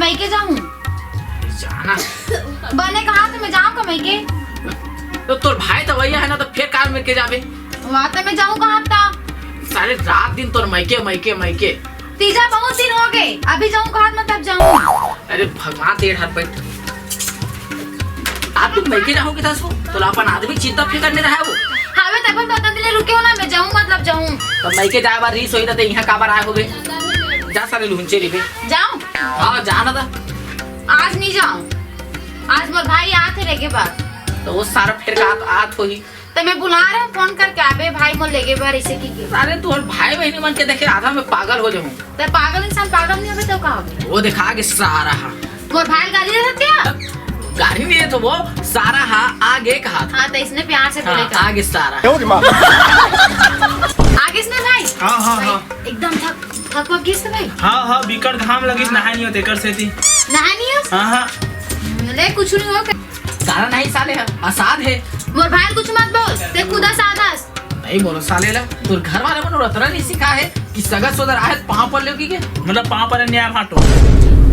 मैं के जाऊँ जाना बने कहा तो मैं जाऊँ मैं के तो तोर भाई तो वही है ना, तो फिर कार में के जाबे वहाँ तो मैं जाऊँ कहाँ था सारे रात दिन तोर मैके तीजा बहुत दिन हो गए, अभी जाऊँ कहाँ मतलब जाऊँ। अरे भगवान तेरे हाथ बैठ आप तुम मैके जाओगे था सो तो अपन आदमी चिंता फिकर नहीं रहा वो हमें तब तो दिन रुके हो ना, मैं जाऊँ मतलब जाऊँ तो मैके जाए बार रीस होई था यहाँ काबर आए होगे जा सारे लुंचे लिखे जाऊँ। हाँ जाना था आज नहीं जाऊँ, आज मोर भाई आते रह के बाद तो वो सारा फिर आत हो ही तो मैं बुला रहा हूँ फोन करके आबे भाई मोर लेके बार ऐसे की अरे तू भाई बहनी मन के देखे आधा मैं पागल हो जाऊँ। तो पागल इंसान पागल नहीं होगा तो क्या होगा। वो दिखा के सारा हा मोर भाई गाड़ी दे सकते हैं गाड़ी नहीं है तो वो सारा हा आगे कहा था। हाँ तो इसने प्यार से बोलेगा आगे सारा आगे इसने भाई हाँ एकदम थक गई इसने भाई। हाँ बिकट घाम लगी नहाय नहीं होते कर से थी नहा नहीं हो हाँ ले कुछ नहीं हो सारा नहीं साले है आसाद है मोर भाई कुछ मत बोल ते खुदा सादास नहीं बोलो साले ला तोर घर वाले मन रतरा नहीं सिखा है कि सगा सोदर आए पांव पर लेगी के मतलब पाँव पर न्याय फाटो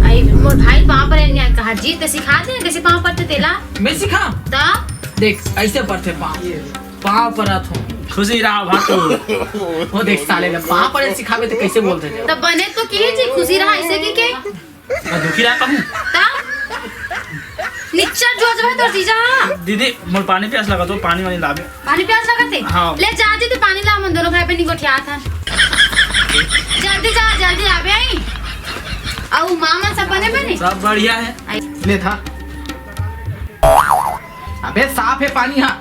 आई मोर भाई पांव पर नहीं कहा जी ते सिखा दे कैसे पांव पर तेला मैं सिखा ता देख ऐसे पड़ते पांव पर रथ हो खुशी रहा भाटो वो देख साले ला पांव पर सिखावे तो कैसे बोलते थे तब बने तो की जी खुशी रहा ऐसे की के दुखी रहा कहूँ ता निच्चर जो है तो जीजा दीदी मोर पानी प्यास लगा तो पानी वानी लावे पानी प्यास लगाते हाँ। ले जा जी तो पानी ला हम दोनों भाई बहन को ठिया था जल्दी आवे आई औ मामा सब बने सब बढ़िया है ले था अबे साफ है पानी हाँ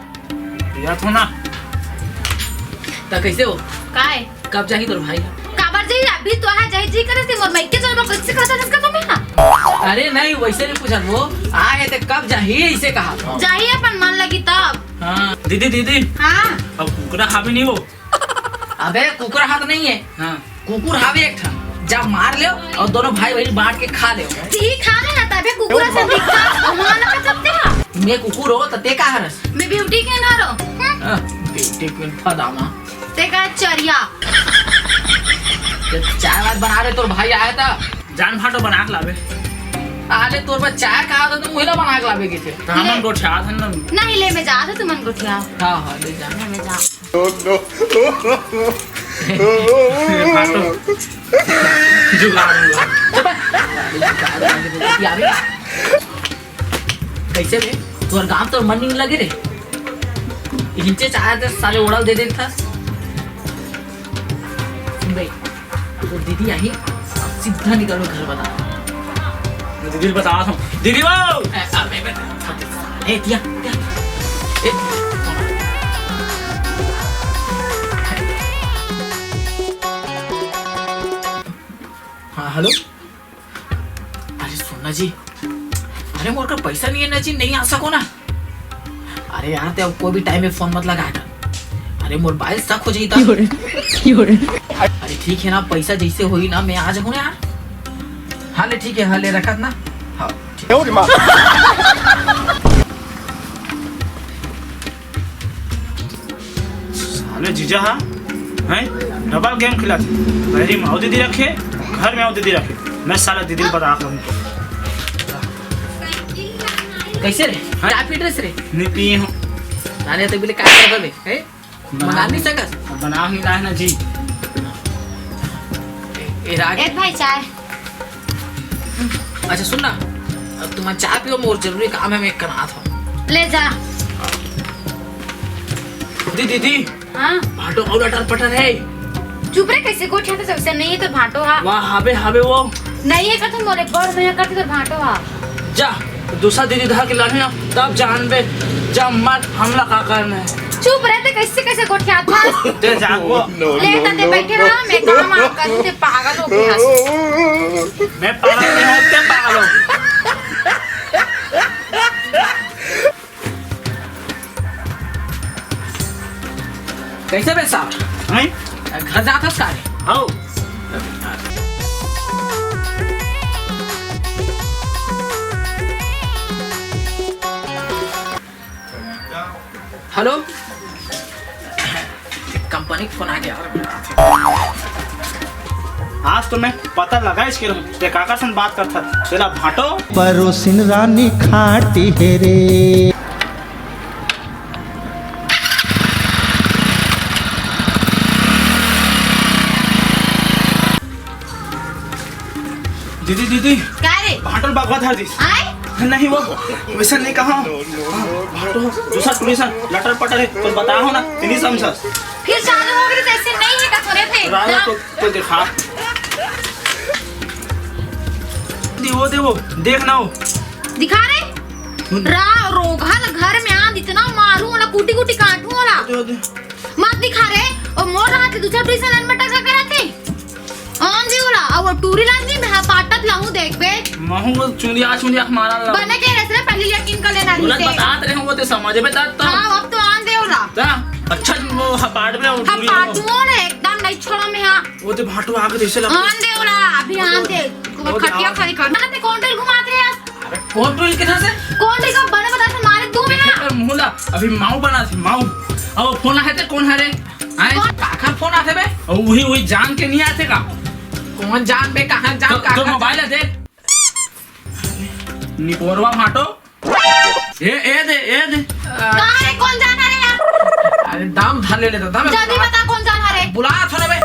या तो ना तो कैसे हो काय कब जाही तोर भाई काबर जी अभी तो है जय जी करे थे मोर माइके चलबो कैसे कहता इसका तुम ना अरे नहीं वैसे नहीं पूछा वो आए थे कब जाही ऐसे कहा जाइए अपन मन लगी तब हाँ दीदी हाँ अब कुकरा खावी नहीं हो अबे कुकुर हाथ नहीं है हाँ कुकुर हावे एक था जब मार ले और दोनों भाई बहन बांट के खा ले ठीक खा लेना तबे कुकुरा से दिखता वहां ना कर सकते हैं मैं कुकुर हो तो ते का हरस मैं ब्यूटी के ना रो बेटे क्वीन फदामा ते का चरिया चाय वात बना रहे तोर भाई आया था जान फाटो बना के लावे आले तोर पर चाय कहा था तो मुहिला बना के लावे के थे तो हमन को ठा था ना नहीं ले मैं जा रहा तू मन को ठिया हाँ ले जा मैं जा फाटो जुगाड़ कैसे रे तोर गांव तो मन नहीं लगे रे हिंचे चाहे तो साले उड़ाव दे देता सुन भाई तो दीदी आई अब सीधा निकलो घर बता दीदी बता था दीदी वो ए दिया ए हाँ हेलो अरे सोना जी अरे मोर का पैसा नहीं है ना जी नहीं आ सको ना अरे यार ते अब कोई भी टाइम में फोन मत लगाएगा अरे मोर बाइल शक हो जाता अरे ठीक है ना पैसा जैसे होई ना मैं आ जाऊँ यार हाँ ले ठीक है हाँ ले रखा ना हाँ साले जीजा हाँ हैं डबल गेम खिलाते मेरी माँ दीदी रखे घर में आओ दीदी रखे मैं साला दीदी को बता दूँ कैसे रे चाय पी ड्रेस रे नहीं पिए हूँ अरे तो बिले काय कर बे हैं मंगा नहीं सकस बना ही ना है ना जी ए राग ए भाई चाय अच्छा सुन ना अब तुम्हारा चाय पियो मोर जरूरी काम है मैं करना था ले जा दीदी हाँ भाटो और अटर पटर है चुप रे कैसे को ठिया तो सबसे नहीं है तो भाटो हा वाह हावे हावे वो नहीं है का तुम मोरे बड़ भैया करते तो भाटो हा जा दूसरा दीदी धर के लड़े ना तब जान बे जब मत हमला का करना है चुप रहते कैसे गोठिया था ते जागो ले तते बैठे रहा मैं काम आप करते पागल हो गया मैं पागल नहीं होते पागल हूँ कैसे बे साहब हैं घर जाता सारे आओ हेलो कंपनी फोन आ गया आज तो मैं पता लगा इसके ते काका से बात करता चला भाटो परोसिन रानी खाटी है रे। दीदी दीदी क्या रे भाटो भगवा था दी आए नहीं वो वैसा नहीं कहा भाटो दूसरा टूरिसन लटर पटर है तो बताओ ना नहीं समझा फिर चालू हो गई जैसे नहीं है का करे थे राजा तो दिखा दे वो देख ना वो दिखा रे रोघल घर में आंद इतना मारू वाला कुटी कुटी काटू वाला मत दिखा रे और मोर रात दूसरा ट्यूशन में टका करा थे आंधी वाला और टूरी लांदी में पाटत लाहू देख बे महू चुंदिया मारा ला बने के रसरे पहले यकीन कर लेना बोला बतात रहे वो ते समझ में ता हां अब तो आंधे वाला ता अच्छा वो हपाड़ में वो हम पाटू ने एकदम नहीं छोड़ा में हां वो ते भाटू आगे जैसे लग आंधे वाला अभी आंधे खटिया खड़ी करना ते कौंटर घुमाते हैं अरे कौन तो किधर से कौन देखो बने बता से मारे दो में पर मुहला अभी माऊ बना थी माऊ अब फोन है ते कौन है रे आए काका फोन आते बे और वही जान के नहीं आते का कौन जान बे कहां जान तो काका मोबाइल है देख निपोरवा भाटो ए दे कहां है कौन जाना रे यार अरे दाम धर ले लेता दाम जल्दी बता कौन जाना रे बुला थोड़ा बे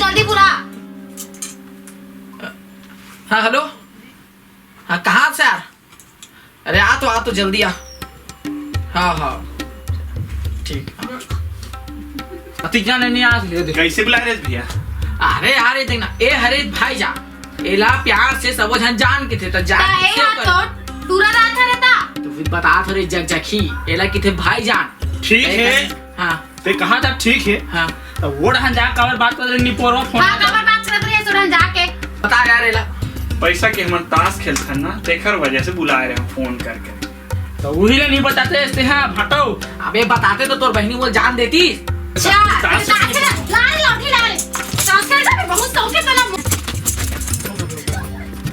जल्दी बुला हाँ हेलो हाँ कहाँ से यार अरे आ तो जल्दी आ हाँ ठीक तीजा ने आज ले दे कैसे बुला रहे भैया अरे यार ये देखना ए हरे भाई जा एला प्यार से सब जन जान के थे तो जान ए किसे हां कर तो टूरा रात है ता तो फिर बता थोड़े जखी एला की थे भाई जान ठीक है हाँ ते कहा था ठीक है हाँ तो वो रहन जा कवर बात कर निपोरवा फोन हां खबर बात करत रहे सुरन जाके बता यार एला पैसा के हम ताश खेलते ना तेखर वजह से बुला रहे हैं फोन करके तो वही ले नहीं बताते ऐसे हैं भाटो अबे बताते तो तोर बहनी बोल जान देती अच्छा लाड़ी लाठी लाड़ी बहुत शौक है पहला